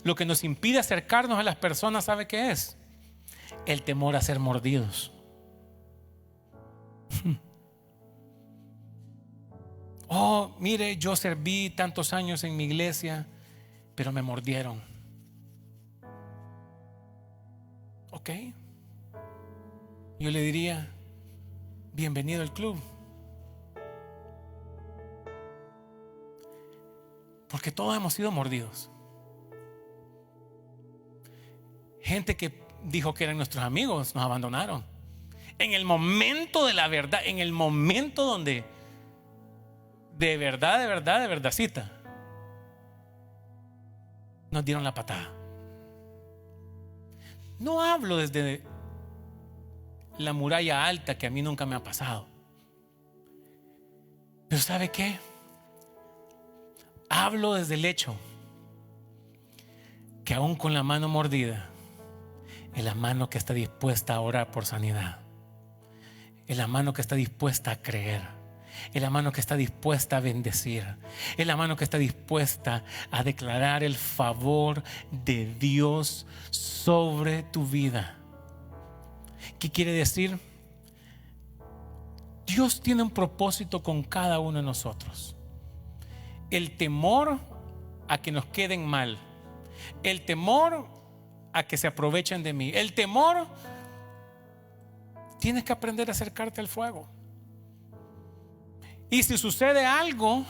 lo que nos impide acercarnos a las personas, ¿sabe qué es? El temor a ser mordidos. Oh, mire, yo serví tantos años en mi iglesia, pero me mordieron. Ok. Yo le diría: bienvenido al club. Porque todos hemos sido mordidos. Gente que dijo que eran nuestros amigos nos abandonaron. En el momento de la verdad, en el momento donde de verdadcita, nos dieron la patada. No hablo desde la muralla alta, que a mí nunca me ha pasado. Pero ¿sabe qué? Hablo desde el hecho que aún con la mano mordida, es la mano que está dispuesta a orar por sanidad, es la mano que está dispuesta a creer, es la mano que está dispuesta a bendecir, es la mano que está dispuesta a declarar el favor de Dios sobre tu vida. ¿Qué quiere decir? Dios tiene un propósito con cada uno de nosotros. El temor a que nos queden mal, el temor a que se aprovechen de mí, el temor, tienes que aprender a acercarte al fuego. Y si sucede algo,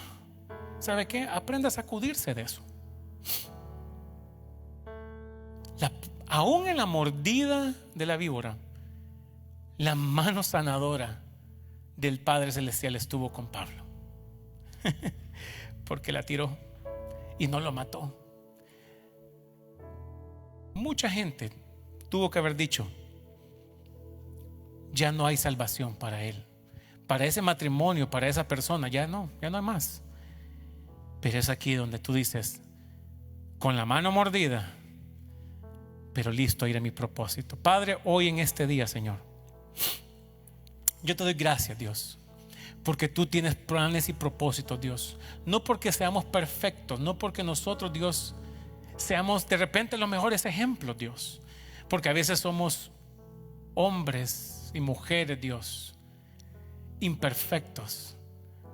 ¿sabe qué? Aprenda a sacudirse de eso. Aún en la mordida de la víbora, la mano sanadora del Padre Celestial estuvo con Pablo. Porque la tiró y no lo mató. Mucha gente tuvo que haber dicho: ya no hay salvación para él, para ese matrimonio, para esa persona, ya no hay más. Pero es aquí donde tú dices: con la mano mordida, pero listo a ir a mi propósito. Padre, hoy en este día, Señor, yo te doy gracias, Dios, porque tú tienes planes y propósitos, Dios. No porque seamos perfectos, no porque nosotros, Dios, seamos de repente los mejores ejemplos, Dios, porque a veces somos hombres y mujeres, Dios, imperfectos.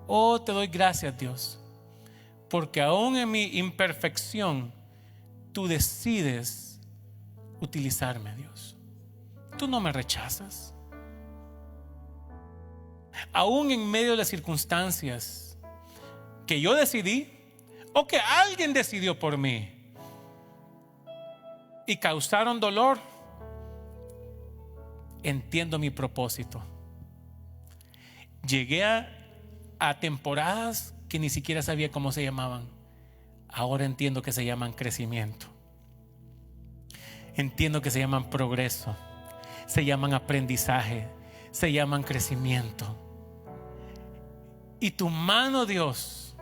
Oh, te doy gracias, Dios, porque aún en mi imperfección tú decides utilizarme, Dios. Tú no me rechazas. Aún en medio de las circunstancias que yo decidí o que alguien decidió por mí y causaron dolor, entiendo mi propósito. Llegué a temporadas que ni siquiera sabía cómo se llamaban. Ahora entiendo que se llaman crecimiento. Entiendo que se llaman progreso, se llaman aprendizaje, se llaman crecimiento. Y tu mano, Dios,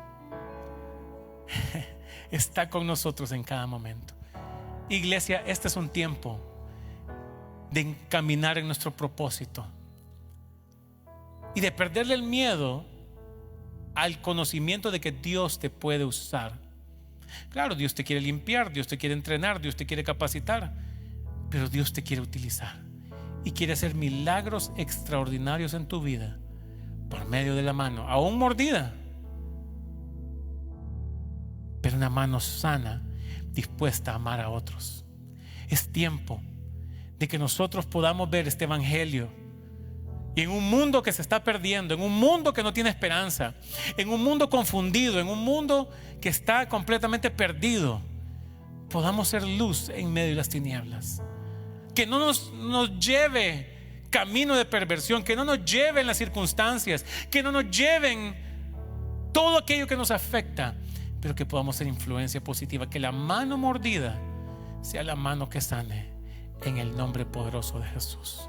está con nosotros en cada momento. Iglesia, este es un tiempo de encaminar en nuestro propósito y de perderle el miedo al conocimiento de que Dios te puede usar. Claro, Dios te quiere limpiar, Dios te quiere entrenar, Dios te quiere capacitar, pero Dios te quiere utilizar. y quiere hacer milagros extraordinarios en tu vida por medio de la mano, aún mordida, pero una mano sana, dispuesta a amar a otros. Es tiempo de que nosotros podamos ver este evangelio, y en un mundo que se está perdiendo, en un mundo que no tiene esperanza, en un mundo confundido, en un mundo que está completamente perdido, podamos ser luz en medio de las tinieblas. Que no nos lleve camino de perversión, que no nos lleven las circunstancias, que no nos lleven todo aquello que nos afecta, pero que podamos ser influencia positiva. Que la mano mordida sea la mano que sane, en el nombre poderoso de Jesús.